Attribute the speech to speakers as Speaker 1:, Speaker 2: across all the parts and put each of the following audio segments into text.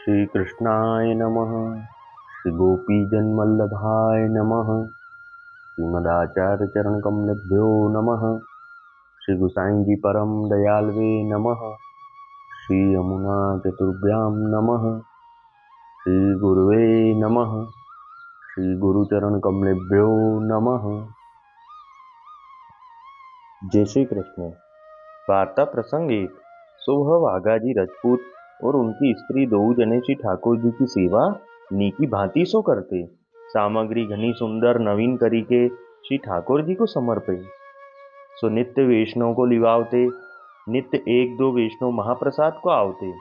Speaker 1: श्री कृष्णाय नमः। श्री गोपीजनवल्लभाय नमः। श्रीमदाचार्य चरण कमलेभ्यो नमः। श्री गुसाई जी परम दयालवे नमः। श्री यमुना चतुर्भ्यां नमः। श्री गुरुवे नमः। श्री गुरुचरण कमलेभ्यो नमः। जय श्री कृष्ण। वार्ता प्रसंग 1। सुबह वाघाजी राजपूत और उनकी स्त्री दो जने श्री ठाकुर जी की सेवा नीकी भांति सो करते। सामग्री घनी सुंदर नवीन करी के श्री ठाकुर जी को समर्पे। सो नित्य वैष्णव को लिवावते। नित्य एक दो वैष्णव महाप्रसाद को आवते।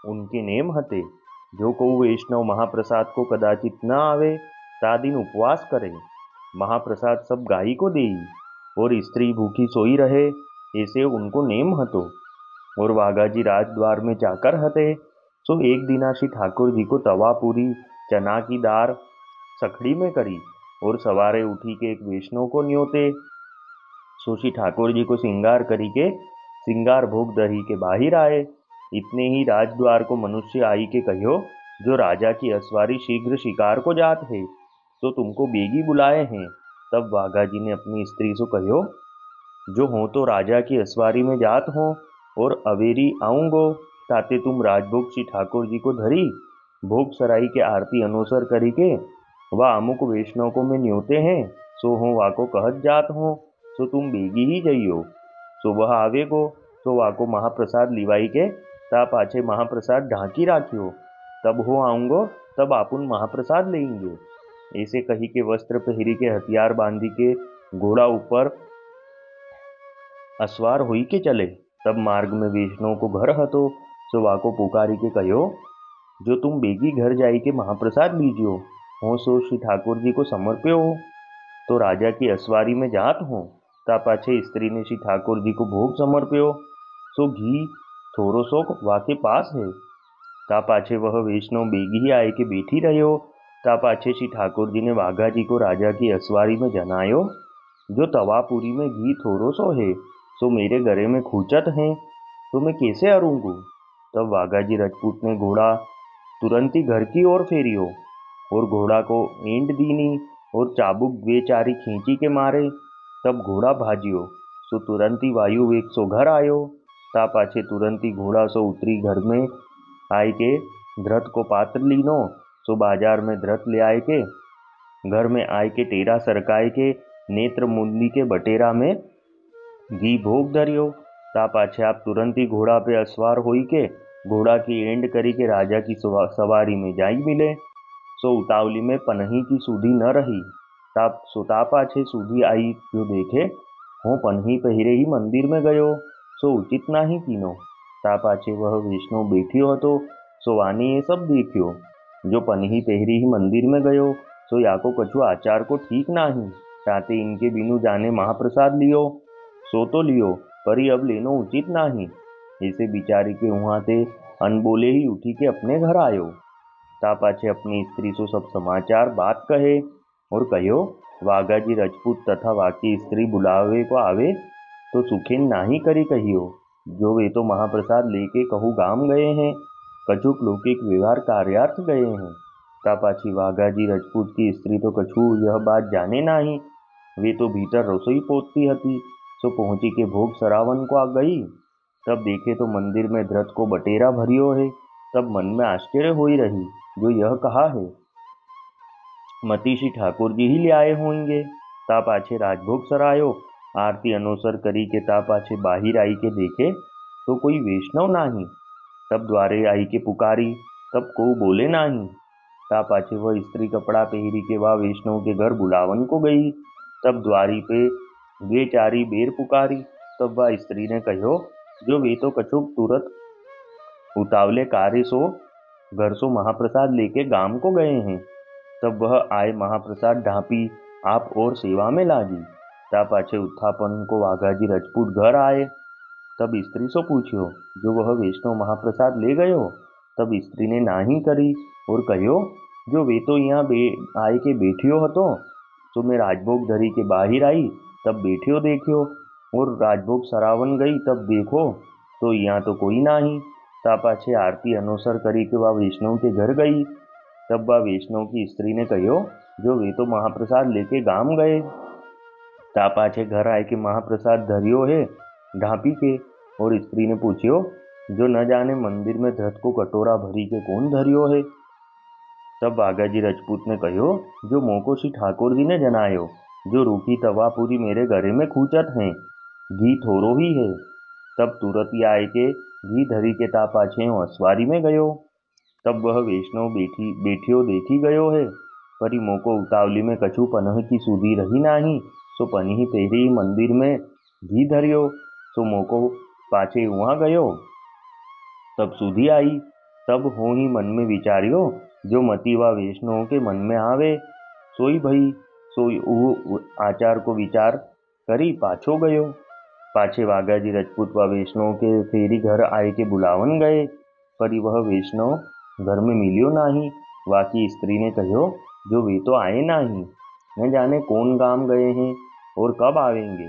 Speaker 1: उनके नेम हते, जो को वैष्णव महाप्रसाद को कदाचित न आवे ता दिन उपवास करे, महाप्रसाद सब गाई को देई और स्त्री भूखी सोई रहे, ऐसे उनको नेम हतो। और वाघाजी राजद्वार में जाकर हते। सो एक दिना श्री ठाकुर जी को तवा पूरी चना की दार सखड़ी में करी और सवारे उठी के एक वैष्णव को न्योते। सो श्री ठाकुर जी को श्रृंगार करी के श्रृंगार भोग दही के बाहिर आए। इतने ही राजद्वार को मनुष्य आई के कहो, जो राजा की असवारी शीघ्र शिकार को जात है, तो तुमको बेगी बुलाए हैं। तब वाघाजी ने अपनी स्त्री से कहो, जो हो तो राजा की असवारी में जात हो और अवेरी आऊंगो, ताते तुम राजभोग श्री ठाकुर जी को धरी भोग सराई के आरती अनुसर करी के वह अमुक वैष्णव को मैं न्योते हैं, सो हो वाको कहत जात हो, सो तुम बेगी ही जइयो। सो वह आवेगो, सो वाको महाप्रसाद लिवाई के ता पाछे महाप्रसाद ढांकी राखियो, तब हो आऊंगो, तब आपुन महाप्रसाद लेंगे। ऐसे कही के वस्त्र पहरी के हथियार बांधी के घोड़ा ऊपर असवार हुई के चले। तब मार्ग में वैष्णव को घर हतो, सो वाको पुकारी के कहो, जो तुम बेगी घर जाई के महाप्रसाद लीजियो हो, सो श्री ठाकुर जी को समर्प्यो हो। तो राजा की असवारी में जात हो, ता पाछे स्त्री ने श्री ठाकुर जी को भोग समर्प्यो। सो घी थोड़ो सो वाके पास है, ता पाछे वह वैष्णव बेगी आए के बैठी रहो। ता पाछे श्री ठाकुर जी ने वाघा जी को राजा की असवारी में जनायो, जो तवापुरी में घी थोड़ो सो है, सो मेरे गले में खूचत हैं, तो मैं कैसे अरूंगू। तब वाघाजी राजपूत ने घोड़ा तुरंत ही घर की ओर फेरियो और घोड़ा को एंड दीनी और चाबुक वे चारी खींची के मारे। तब घोड़ा भाजियो, सो तुरंत ही वायु वेग सो घर आयो। ता पाछे तुरंत ही घोड़ा सो उतरी घर में आय के धृत को पात्र लीनो, सो बाजार में धृत ले आए के घर में आय के टेरा सरकाय के नेत्र मुंदी के बटेरा में घी भोग धरियो। ता पाछे आप तुरंत ही घोड़ा पे असवार होई के घोड़ा की एंड करी के राजा की सवारी में जाई मिले। सो उतावली में पनही की सूधी न रही। ता पाछे सूधी आई जो देखे हो पनही पहिरे ही मंदिर में गयो, सो उचित नाही कीनो। ता पाछे वह वैष्णव बैठियो हतो, सो वानी ये सब देखियो, जो पनही पहिरी ही मंदिर में गयो, सो याको कछु आचार को ठीक नाही, ताते इनके बिनु जाने महाप्रसाद लियो। सो तो लियो, परी अब लेनो उचित नाही। ऐसे बिचारी के वहां ते अनबोले ही उठी के अपने घर आयो। ता पाछे अपनी स्त्री से सब समाचार बात कहे और कहो, वाघाजी राजपूत तथा वाकी स्त्री बुलावे को आवे तो सुखेन नाही करी कहियो, जो वे तो महाप्रसाद लेके कहू गाम गए हैं, कछुक लौकिक व्यवहार कार्यार्थ गए हैं। ता पाछी वाघाजी राजपूत की स्त्री तो कछु यह बात जाने नाही, वे तो भीतर रसोई पोतती हती। सो पहुंची के भोग सरावन को आ गई। तब देखे तो मंदिर में धृत को बटेरा भरियो है। तब मन में आश्चर्य होई रही, जो यह कहा है, मती श्री ठाकुर जी ही ले आए होंगे। ता पाछे राजभोग सरायो, आरती अनुसर करी के ता पाछे बाहिर आई के देखे तो कोई वैष्णव नाही। तब द्वारे आई के पुकारी, तब को बोले नाही। ता पाछे वह स्त्री कपड़ा पहरी के वह वैष्णव के घर बुलावन को गई। तब द्वारी पे वे चारी बेर पुकारी। तब वह स्त्री ने कहो, जो वे तो कछुक तुरंत उतावले कार्य सो घर सो महाप्रसाद लेके गांव को गए हैं। तब वह आए महाप्रसाद ढांपी आप और सेवा में लागी। ता पाछे उत्थापन को वाघाजी राजपूत घर आए। तब स्त्री सो पूछ्यो, जो वह वैष्णव महाप्रसाद ले गयो। तब स्त्री ने नाही करी और कहो, जो वे तो यहाँ आए के बैठियो हतो, तो मैं राजभोग धरी के बाहिर आई, तब बैठियो देखियो और राजभोग सरावन गई, तब देखो तो यहाँ तो कोई नाही। ता पाछे आरती अनुसर करी के वह वैष्णव के घर गई। तब वह वैष्णव की स्त्री ने कहो, जो वे तो महाप्रसाद लेके गाम गए। ता पाछे घर आए के महाप्रसाद धरियो है ढापी के। और स्त्री ने पूछियो, जो न जाने मंदिर में धत को कटोरा भरी के कौन धरियो है। तब बागाजी राजपूत ने कहो, जो मोको श्री ठाकुर जी ने जनायो, जो रूखी तवा पूरी मेरे गले में खूचत हैं, घी थोरो ही है। तब तुरंत ही आए के घी धरी के ता पाछे असवारी में गयो। तब वह वैष्णव बेठियो देखी गयो है, परी मोको उतावली में कछु पनह की सुधी रही नाही, सो पनी तेरी मंदिर में घी धरियो, सो मोको पाछे वहाँ गयो। तब सुधी आई। तब हो ही मन में विचारियो, जो मती व वैष्णव के मन में आवे, सोई भई। सोई ऊ आचार को विचार करी पाछो गयो। पाछे वागाजी राजपूत व वैष्णव के फेरी घर आए के बुलावन गए, परी वह वैष्णव घर में मिलियो नाही। वाकी स्त्री ने कहो, जो वे तो आए नाही, न जाने कौन गाम गए हैं और कब आवेंगे,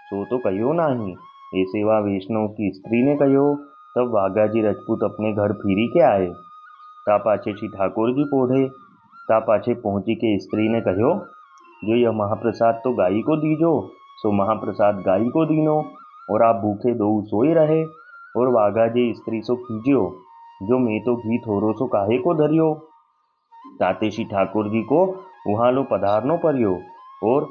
Speaker 1: सो तो कहो नाही। ऐसे वह वैष्णव की स्त्री ने कहो। तब वागाजी राजपूत अपने घर फिरी के आए। ता पाछे श्री ठाकुर जी पोढ़े। ता पाछे पहुंची के स्त्री ने कहो, जो यह महाप्रसाद तो गाई को दीजो, सो महाप्रसाद गाई को दीनो, और आप भूखे दो सोए रहे। और वागाजी स्त्री सो कीजियो, जो मैं तो घी थोरो सो काहे को धरियो। ताते श्री ठाकुर जी को वहाँ लो पधारनो पर्यो, और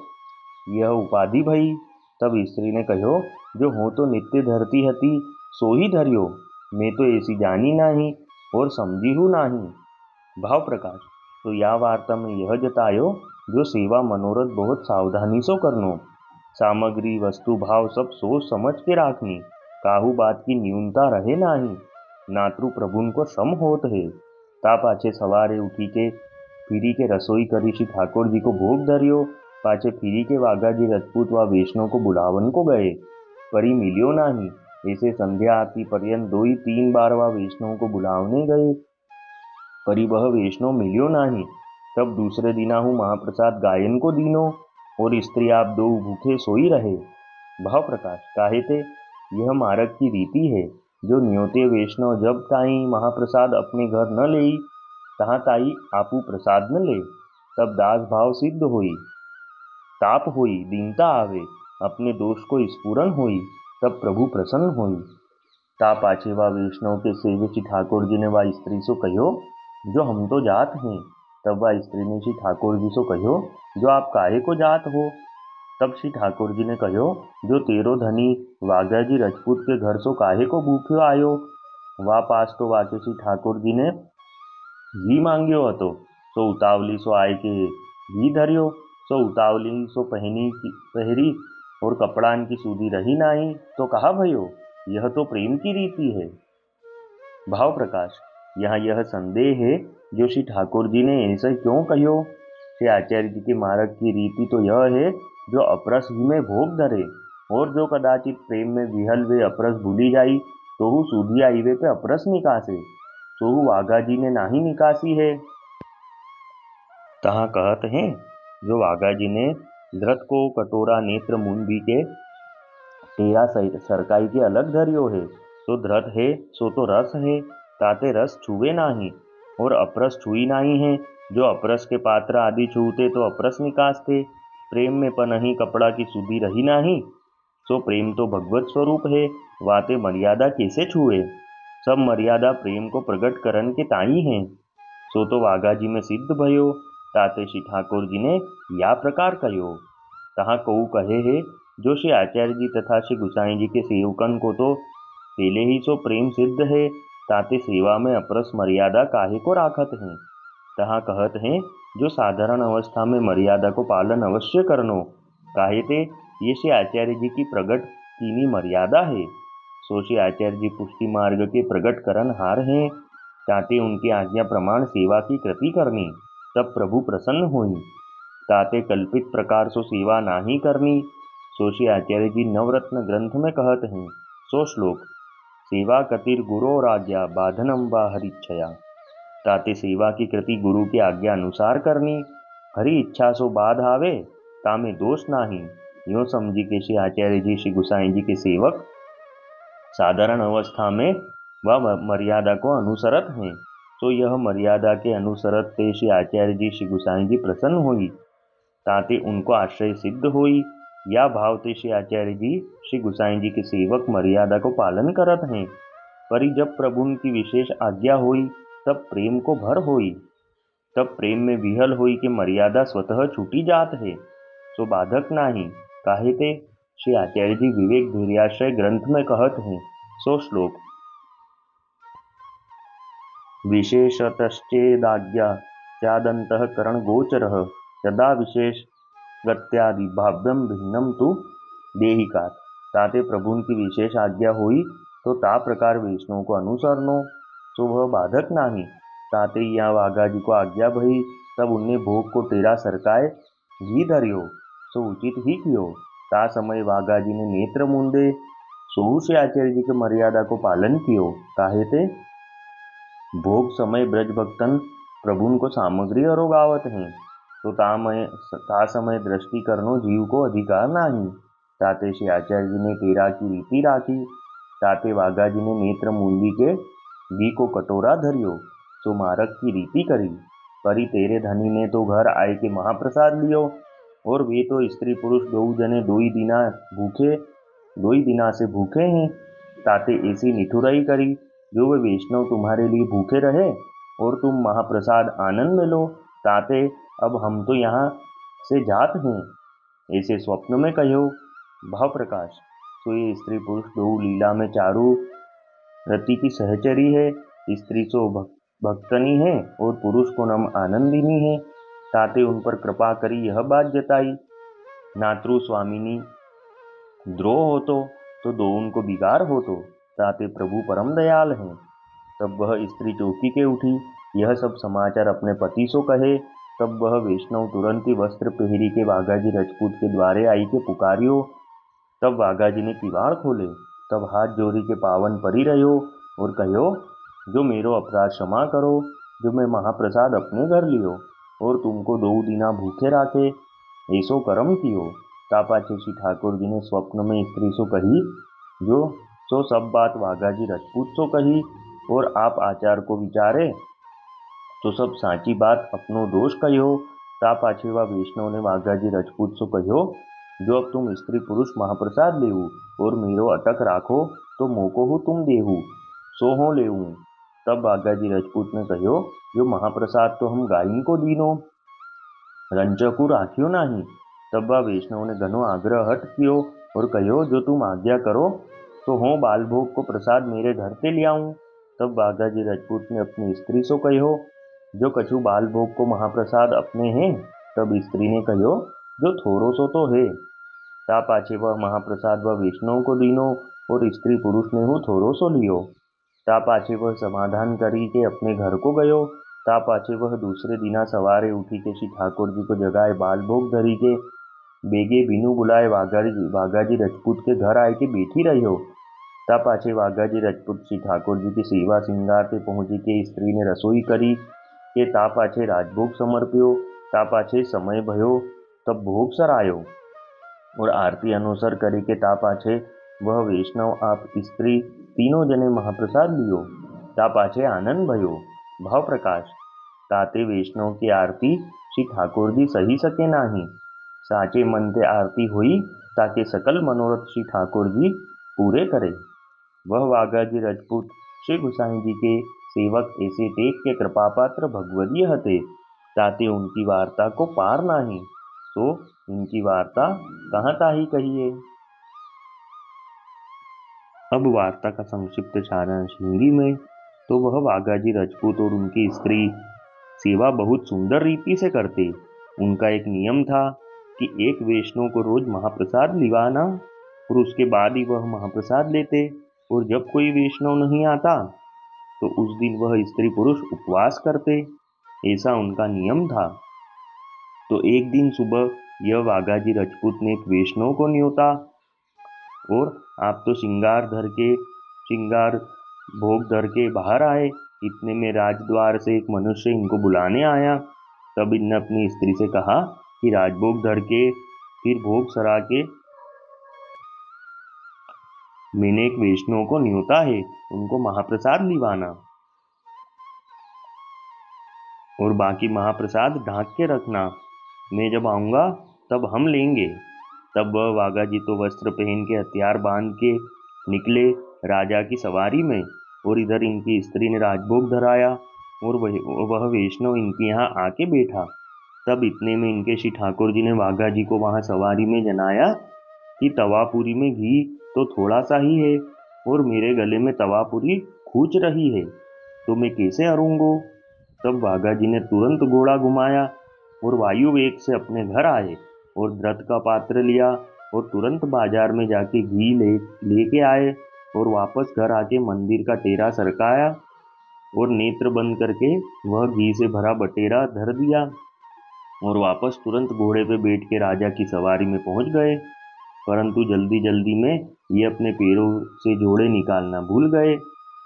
Speaker 1: यह उपाधि भई। तब स्त्री ने कहो, जो हो तो नित्य धरती हती, सो ही धरियो, मैं तो ऐसी जानी नाही और समझी हूँ नाही। भाव प्रकाश। तो या वार्ता में यह जतायो, जो सेवा मनोरथ बहुत सावधानी सो करनो, सामग्री वस्तु भाव सब सोच समझ के राखनी, काहू बात की न्यूनता रहे नाही, नातृ प्रभुन को सम होत है। ता पाछे सवारे उठी के फिरी के रसोई करी श्री ठाकुर जी को भोग धरियो। पाछे फिरी के वागाजी राजपूत व वैष्णव को बुलावन को गए, परी मिलियो नाही। ऐसे संध्या आती पर्यंत 2-3 बार वह वैष्णव को बुलावने गए, परी वह वैष्णव मिलियो नाही। तब दूसरे दिना हूँ महाप्रसाद गायन को दीनो, और स्त्री आप दो भूखे सोई रहे। भाव प्रकाश। काहे थे, यह मार्ग की रीति है, जो न्योते वैष्णव जब ताई महाप्रसाद अपने घर न ले, तहाँ ताई आपू प्रसाद न ले, तब दास भाव सिद्ध होई, ताप होई, दीनता आवे, अपने दोष को स्फुरन होई, तब प्रभु प्रसन्न होई। ता पाछे वा वैष्णव के सेवे श्री ठाकुर जी ने वह स्त्री सो कहो, जो हम तो जात हैं। तब वह स्त्री ने श्री ठाकुर जी सो कहो, जो आप काहे को जात हो। तब श्री ठाकुर जी ने कहो, जो तेरो धनी वागाजी राजपूत के घर सो काहे को भूख्यो आयो। वा पास तो वाके श्री ठाकुर जी ने घी मांग्यो हतो, सो उतावली सो आए के घी धरियो, सो उतावली सो पहरी और कपड़ान की सूदी रही नाही, तो कहा भयो, यह तो प्रेम की रीति है। भाव प्रकाश। यहाँ यह संदेह है, जो श्री ठाकुर जी ने ऐसा क्यों कहो। श्री आचार्य जी के मार्ग की रीति तो यह है, जो अपरस ही में भोग धरे, और जो कदाचित प्रेम में विहल वे अपरस भूली जाई, तो हु सूधी आईवे पे अपरस निकासे, तो हु वाघा जी ने नाही निकासी है। तहाँ कहत हैं, जो वाघा जी ने धृत को कटोरा नेत्र मुंदी के तेरा सरकाई के अलग धरियो है, तो धृत है सो तो रस है, ताते रस छुए नाही, और अपरस छुई नाही है। जो अपरस के पात्र आदि छूते तो अपरस निकासते। प्रेम में पनही कपड़ा की सुधी रही नाही, सो प्रेम तो भगवत स्वरूप है, वाते मर्यादा कैसे छुए। सब मर्यादा प्रेम को प्रकट करन के ताई हैं, सो तो वाघा जी में सिद्ध भयो। ताते श्री ठाकुर जी ने या प्रकार कहो। तहाँ कऊ कहे है, जो श्री आचार्य जी तथा श्री गुसाई जी के सेवकन को तो पहले ही सो प्रेम सिद्ध है, ताते सेवा में अपरस मर्यादा काहे को राखत हैं। तहाँ कहत हैं, जो साधारण अवस्था में मर्यादा को पालन अवश्य करनो, काहे ते ये श्री आचार्य जी की प्रगट कीनी मर्यादा है। सो श्री आचार्य जी पुष्टि मार्ग के प्रगट करन हार हैं, ताते उनकी आज्ञा प्रमाण सेवा की कृति करनी, तब प्रभु प्रसन्न होई। ताते कल्पित प्रकार सो सेवा नाही करनी। सो श्री आचार्य जी नवरत्न ग्रंथ में कहत हैं, सो श्लोक, सेवा कतिर गुरो आज्ञा बाधनम व हरिच्छया। ताते सेवा की कृति गुरु की आज्ञा अनुसार करनी, हरि इच्छा सो बाध आवे, तामे दोष नाही। यूँ समझी के श्री आचार्य जी श्री गुसाई जी के सेवक साधारण अवस्था में वह मर्यादा को अनुसरत हैं। तो यह मर्यादा के अनुसरत ते श्री आचार्य जी श्री गुसाई जी प्रसन्न हुई, ताते उनको आश्रय सिद्ध हुई। या भाव ते श्री आचार्य जी श्री गुसाई जी के सेवक मर्यादा को पालन करत हैं। परी जब प्रभु की विशेष आज्ञा हुई, तब प्रेम को भर हुई। तब प्रेम में विहल हुई कि मर्यादा स्वतः छूटी जात है, सो बाधक नाही। काहे ते श्री आचार्य जी विवेक धैर्याश्रय ग्रंथ में कहत हैं। सो श्लोक विशेषतश्चेदाज्ञा स्यादंतःकरण गोचरः यदा विशेष गत्यादि भाव्यम भिन्नम तु देहिका। ताते प्रभु की विशेष आज्ञा हुई तो ता प्रकार वैष्णव को अनुसरनो, तो वह बाधक नाही। ताते यहाँ वाघा जी को आज्ञा भई, तब उनने भोग को टेढ़ा सरकाए घी धरियो, सो उचित ही कियो। ता समय वाघा जी ने नेत्र मूंदे, सोहु से आचार्य जी के मर्यादा को पालन कियो। काहे ते भोग समय ब्रज भक्तन प्रभुन को सामग्री अरोगावत हैं, तो ता समय दृष्टि करनो जीव को अधिकार नाही। ताते श्री आचार्य जी ने टेरा की रीति राखी। ताते वाघा जी ने नेत्र मूंदी के घी को कटोरा धरियो, तो मारक की रीति करी। परी तेरे धनी ने तो घर आए के महाप्रसाद लियो, और वे तो स्त्री पुरुष दो जने दो ही दिना से भूखे हैं। ताते ऐसी निठुराई करी, जो वे वैष्णव तुम्हारे लिए भूखे रहे और तुम महाप्रसाद आनंद में लो। ताते अब हम तो यहाँ से जात हैं, ऐसे स्वप्न में कहो। भाव प्रकाश। तो ये स्त्री पुरुष दो लीला में चारू रति की सहचरी है। स्त्री सो भक्तनी है और पुरुष को नम आनंदिनी है। ताते उन पर कृपा करी यह बात जताई, नातृ स्वामिनी द्रोह हो तो दो उनको बिगाड़ हो तो। ताते प्रभु परम दयाल हैं। तब वह स्त्री चौकी के उठी, यह सब समाचार अपने पति सो कहे। तब वह वैष्णव तुरंत ही वस्त्र पहरी के वाघाजी राजपूत के द्वारे आई के पुकारियो। तब वाघाजी ने किवाड़ खोले। तब हाथ जोड़ी के पावन परी रहो और कहो, जो मेरो अपराध क्षमा करो, जो मैं महाप्रसाद अपने घर लियो और तुमको दो दिना भूखे राखे, ऐसो कर्म कियो। तापाचे श्री ठाकुर जी ने स्वप्न में स्त्री सो कही, जो सो सब बात वाघाजी राजपूत सो कही, और आप आचार को विचारे तो सब साची बात अपनो दोष कहो। ता पाछे वा वैष्णव ने वाघाजी राजपूत सो कहो, जो अब तुम स्त्री पुरुष महाप्रसाद लेऊ और मेरो अटक राखो, तो मोको हूँ तुम देहू, सो हो लेऊ। तब वाघाजी राजपूत ने कहो, जो महाप्रसाद तो हम गायन को दीनो, रंचकू राख्यो नहीं। तब वह वैष्णव ने घनो आग्रह हट कियो और कहो, जो तुम आज्ञा करो तो हो बालभोग को प्रसाद मेरे घर से ले आऊं। तब वाघाजी राजपूत ने अपनी स्त्री सो कहो, जो कछु बालभोग को महाप्रसाद अपने हैं। तब स्त्री ने कहो, जो थोड़ो सो तो है। ता पाछे वह महाप्रसाद वह वैष्णव को दीनो और स्त्री पुरुष ने हूँ थोड़ो सो लियो। ता पाछे वह समाधान करी के अपने घर को गयो। ता पाछे वह दूसरे दिना सवारे उठी के श्री ठाकुर जी को जगाए बालभोग धरी के बेगे बिनु बुलाए वाघाजी राजपूत के घर आए के बैठी रहो। ता पाछे वाघाजी राजपूत श्री ठाकुर जी की सेवा श्रृंगार पे पहुंची के स्त्री ने रसोई करी के ता पाछे राजभोग समर्प्यो। ता पाछे समय भयो, तब भोग सरायो और आरती अनुसर करी के ता पाछे वह वैष्णव आप स्त्री तीनों जने महाप्रसाद लियो। ता पाछे आनंद भयो। भाव प्रकाश। ताते वैष्णव की आरती श्री ठाकुर जी सही सके नाही। साचे मन ते आरती हुई, ताके सकल मनोरथ श्री ठाकुर जी पूरे करे। वह वाघाजी राजपूत श्री गुसाई जी के सेवक ऐसे टेक के कृपा पात्र भगवदीय हते, ताते उनकी वार्ता को पार नाही, तो इनकी वार्ता कहाँ ताही कहिए। अब वार्ता का संक्षिप्त सारांश हिंदी में। तो वह वाघाजी राजपूत और उनकी स्त्री सेवा बहुत सुंदर रीति से करते। उनका एक नियम था कि एक वैष्णव को रोज महाप्रसाद लिवाना और उसके बाद ही वह महाप्रसाद लेते, और जब कोई वैष्णव नहीं आता तो उस दिन वह स्त्री पुरुष उपवास करते। ऐसा उनका नियम था। तो एक दिन सुबह यह वाघाजी राजपूत ने एक वैष्णव को न्योता, और आप तो श्रृंगार भोग धर के बाहर आए। इतने में राजद्वार से एक मनुष्य इनको बुलाने आया। तब इनने अपनी स्त्री से कहा कि राजभोग धर के फिर भोग सरा के मैंने एक वैष्णव को न्योता है, उनको महाप्रसाद लिवाना, और बाकी महाप्रसाद ढांक के रखना। मैं जब आऊँगा तब हम लेंगे। तब वह वाघा जी तो वस्त्र पहन के हथियार बांध के निकले राजा की सवारी में, और इधर इनकी स्त्री ने राजभोग धराया, और वह वैष्णव इनके यहाँ आके बैठा। तब इतने में इनके श्री ठाकुर जी ने वाघा जी को वहाँ सवारी में जनाया कि तवापुरी में घी तो थोड़ा सा ही है, और मेरे गले में तवापुरी खूंच रही है, तो मैं कैसे हरूंगो। तब वाघा जी ने तुरंत घोड़ा घुमाया और वायु वेग से अपने घर आए, और व्रत का पात्र लिया और तुरंत बाजार में जाके घी लेके आए, और वापस घर आके मंदिर का टेरा सरकाया, और नेत्र बंद करके वह घी से भरा बटेरा धर दिया, और वापस तुरंत घोड़े पे बैठ के राजा की सवारी में पहुंच गए। परंतु जल्दी जल्दी में ये अपने पैरों से जोड़े निकालना भूल गए,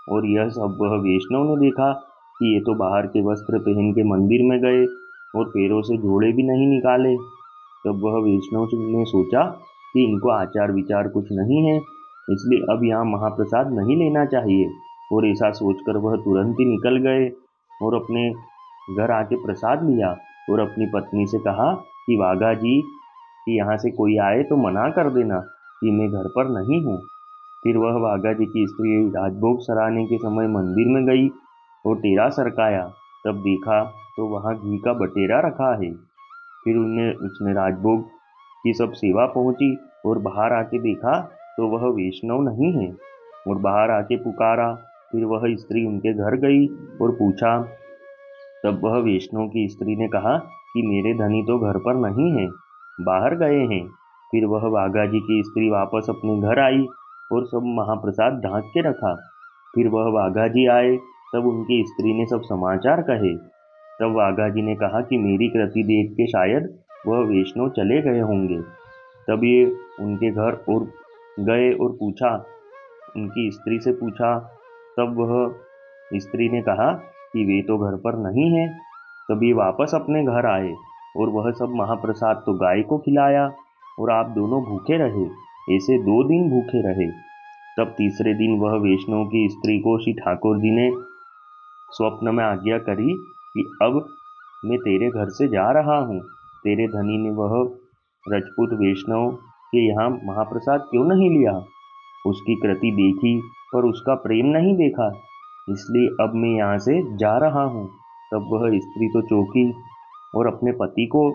Speaker 1: और यह सब वह वैष्णव ने देखा कि ये तो बाहर के वस्त्र पहन के मंदिर में गए और पैरों से जोड़े भी नहीं निकाले। तब वह वैष्णव ने सोचा कि इनको आचार विचार कुछ नहीं है, इसलिए अब यहाँ महाप्रसाद नहीं लेना चाहिए, और ऐसा सोचकर वह तुरंत ही निकल गए और अपने घर आके प्रसाद लिया, और अपनी पत्नी से कहा कि वाघा जी कि यहाँ से कोई आए तो मना कर देना कि मैं घर पर नहीं हूँ। फिर वह वाघा जी की स्त्री राजभोग सराहने के समय मंदिर में गई और टेरा सरकाया। तब देखा तो वहाँ घी का बटेरा रखा है। फिर उसने राजभोग की सब सेवा पहुंची, और बाहर आके देखा तो वह वैष्णव नहीं है, और बाहर आके पुकारा। फिर वह स्त्री उनके घर गई और पूछा। तब वह वैष्णव की स्त्री ने कहा कि मेरे धनी तो घर पर नहीं है, बाहर गए हैं। फिर वह वाघा जी की स्त्री वापस अपने घर आई और सब महाप्रसाद ढांक के रखा। फिर वह वाघा जी आए, तब उनकी स्त्री ने सब समाचार कहे। तब वाघा जी ने कहा कि मेरी कृति देख के शायद वह वैष्णव चले गए होंगे। तब ये उनके घर और गए और पूछा, उनकी स्त्री से पूछा। तब वह स्त्री ने कहा कि वे तो घर पर नहीं है। तब ये वापस अपने घर आए, और वह सब महाप्रसाद तो गाय को खिलाया, और आप दोनों भूखे रहे। ऐसे 2 दिन भूखे रहे। तब तीसरे दिन वह वैष्णव की स्त्री को श्री ठाकुर जी ने स्वप्न में आज्ञा करी कि अब मैं तेरे घर से जा रहा हूँ। तेरे धनी ने वह रजपूत वैष्णव के यहाँ महाप्रसाद क्यों नहीं लिया। उसकी कृति देखी पर उसका प्रेम नहीं देखा, इसलिए अब मैं यहाँ से जा रहा हूँ। तब वह स्त्री तो चौंकी और अपने पति को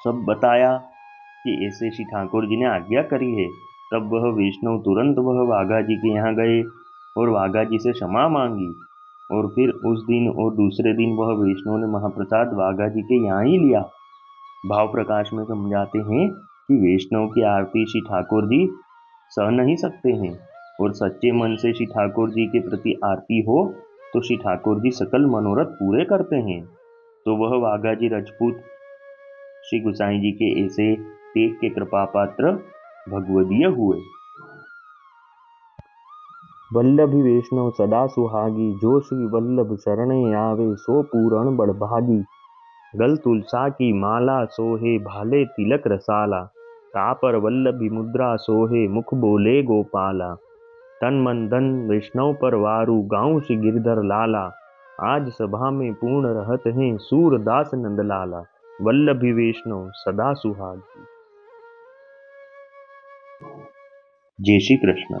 Speaker 1: सब बताया कि ऐसे श्री ठाकुर जी ने आज्ञा करी है। तब वह वैष्णव तुरंत वह वाघा जी के यहाँ गए और वाघा जी से क्षमा मांगी, और फिर उस दिन और दूसरे दिन वह वैष्णव ने महाप्रसाद वाघा जी के यहाँ ही लिया। भाव प्रकाश में समझाते हैं कि वैष्णव की आरती श्री ठाकुर जी सह नहीं सकते हैं, और सच्चे मन से श्री ठाकुर जी के प्रति आरती हो तो श्री ठाकुर जी सकल मनोरथ पूरे करते हैं। तो वह वाघा जी राजपूत श्री गुसाई जी के ऐसे तेज के कृपा पात्र भगवदीय हुए।
Speaker 2: वल्लभी वैष्णव सदा सुहागी, जो श्री वल्लभ शरणे आवे सो पूरण बड़भागी। गल तुलसा की माला सोहे भाले तिलक रसाला, तापर वल्लभी मुद्रा सोहे मुख बोले गोपाला। तन मन धन वैष्णव पर वारू गाँव श्री गिरधर लाला, आज सभा में पूर्ण रहत हैं सूरदास नंदलाला। वल्लभी वैष्णव सदा सुहागी।
Speaker 1: जय श्री कृष्ण।